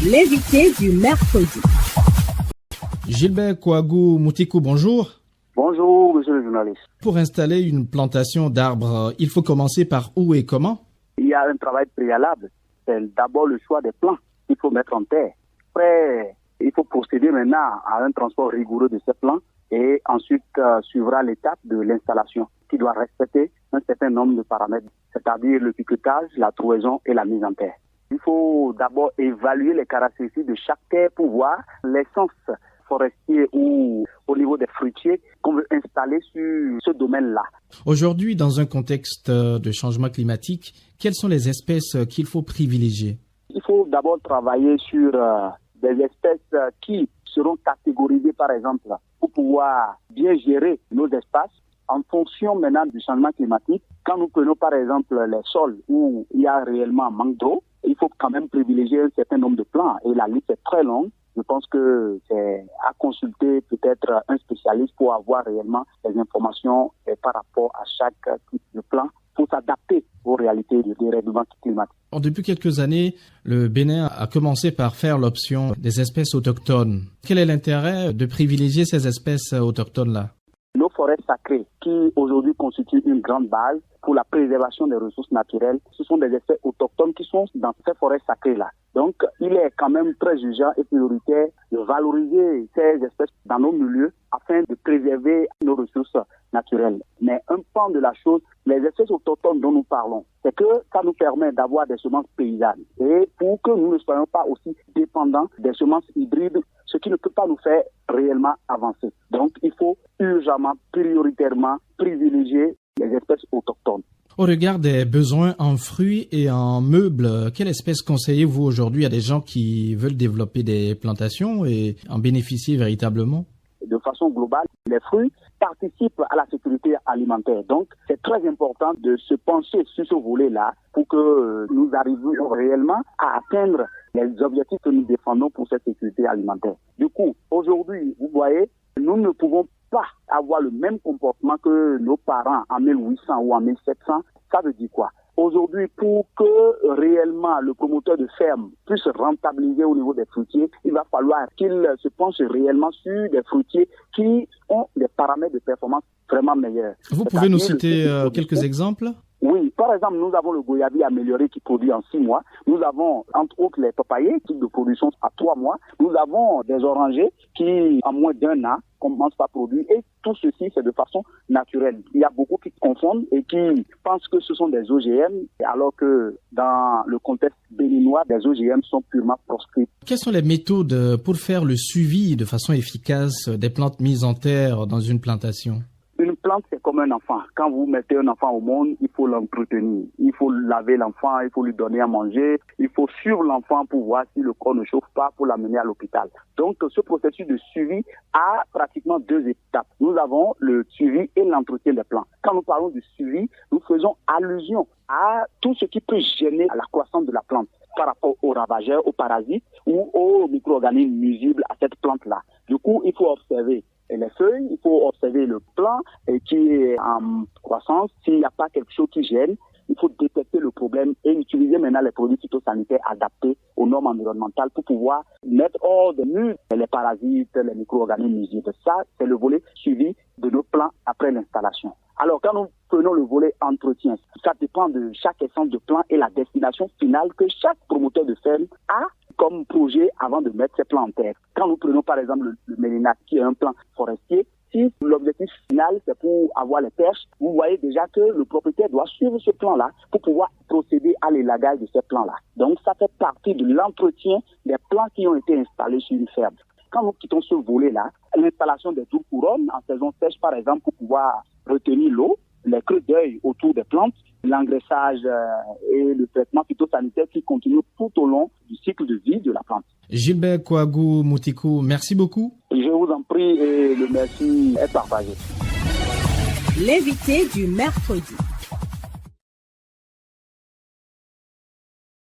L'invité du mercredi. Gilbert Kouagou Moutikou, bonjour. Bonjour, monsieur le journaliste. Pour installer une plantation d'arbres, il faut commencer par où et comment? Il y a un travail préalable. C'est d'abord le choix des plants qu'il faut mettre en terre. Après, il faut procéder maintenant à un transport rigoureux de ces plants et ensuite suivra l'étape de l'installation qui doit respecter un certain nombre de paramètres, c'est-à-dire le piquetage, la trouaison et la mise en terre. Il faut d'abord évaluer les caractéristiques de chaque terre pour voir l'essence forestier ou au niveau des fruitiers qu'on veut installer sur ce domaine-là. Aujourd'hui, dans un contexte de changement climatique, quelles sont les espèces qu'il faut privilégier? Il faut d'abord travailler sur des espèces qui seront catégorisées, par exemple, pour pouvoir bien gérer nos espaces en fonction maintenant du changement climatique. Quand nous prenons, par exemple, les sols où il y a réellement un manque d'eau, il faut quand même privilégier un certain nombre de plants et la liste est très longue. Je pense que c'est à consulter peut-être un spécialiste pour avoir réellement les informations par rapport à chaque type de plan pour s'adapter aux réalités du dérèglement climatique. Depuis quelques années, le Bénin a commencé par faire l'option des espèces autochtones. Quel est l'intérêt de privilégier ces espèces autochtones-là? Nos forêts sacrées, qui aujourd'hui constituent une grande base pour la préservation des ressources naturelles, ce sont des espèces autochtones qui sont dans ces forêts sacrées-là. Donc, il est quand même très urgent et prioritaire de valoriser ces espèces dans nos milieux afin de préserver nos ressources naturelles. Mais un pan de la chose, les espèces autochtones dont nous parlons, c'est que ça nous permet d'avoir des semences paysannes. Et pour que nous ne soyons pas aussi dépendants des semences hybrides, ce qui ne peut pas nous faire réellement avancer. Donc, il faut urgemment, prioritairement privilégier les espèces autochtones. Au regard des besoins en fruits et en meubles, quelle espèce conseillez-vous aujourd'hui à des gens qui veulent développer des plantations et en bénéficier véritablement? De façon globale, les fruits participent à la sécurité alimentaire. Donc, c'est très important de se pencher sur ce volet-là pour que nous arrivions réellement à atteindre les objectifs que nous défendons pour cette sécurité alimentaire. Du coup, aujourd'hui, vous voyez, nous ne pouvons pas avoir le même comportement que nos parents en 1800 ou en 1700. Ça veut dire quoi? Aujourd'hui, pour que réellement le promoteur de ferme puisse rentabiliser au niveau des fruitiers, il va falloir qu'il se penche réellement sur des fruitiers qui ont des paramètres de performance vraiment meilleurs. Vous pouvez nous citer quelques exemples? Oui, par exemple, nous avons le goyabi amélioré qui produit en 6 mois. Nous avons, entre autres, les papayers, type de production à 3 mois. Nous avons des orangers qui, en moins d'1 an, commencent à produire. Et tout ceci, c'est de façon naturelle. Il y a beaucoup qui confondent et qui pensent que ce sont des OGM, alors que dans le contexte béninois, des OGM sont purement proscrits. Quelles sont les méthodes pour faire le suivi de façon efficace des plantes mises en terre dans une plantation? Une plante, c'est comme un enfant. Quand vous mettez un enfant au monde, il faut l'entretenir. Il faut laver l'enfant, il faut lui donner à manger. Il faut suivre l'enfant pour voir si le corps ne chauffe pas pour l'amener à l'hôpital. Donc, ce processus de suivi a pratiquement 2 étapes. Nous avons le suivi et l'entretien des plantes. Quand nous parlons du suivi, nous faisons allusion à tout ce qui peut gêner à la croissance de la plante par rapport aux ravageurs, aux parasites ou aux micro-organismes nuisibles à cette plante-là. Du coup, il faut observer les feuilles, il faut observer le plant qui est en croissance. S'il n'y a pas quelque chose qui gêne, il faut détecter le problème et utiliser maintenant les produits phytosanitaires adaptés aux normes environnementales pour pouvoir mettre hors de nu les parasites, les micro-organismes nuisibles. Ça, c'est le volet suivi de nos plants après l'installation. Alors, quand nous prenons le volet entretien, ça dépend de chaque essence de plant et la destination finale que chaque promoteur de ferme a comme projet avant de mettre ses plants en terre. Quand nous prenons par exemple le Mélénac, qui est un plant forestier, si l'objectif final c'est pour avoir les perches, vous voyez déjà que le propriétaire doit suivre ce plan-là pour pouvoir procéder à l'élagage de ces plants-là. Donc ça fait partie de l'entretien des plants qui ont été installés sur une ferme. Quand nous quittons ce volet-là, l'installation des doubles couronnes en saison sèche par exemple pour pouvoir retenir l'eau, les creux d'œil autour des plantes, l'engraissage et le traitement phytosanitaire qui continue tout au long du cycle de vie de la plante. Gilbert Kouagou Moutikou, merci beaucoup. Je vous en prie et le merci est partagé. L'invité du mercredi.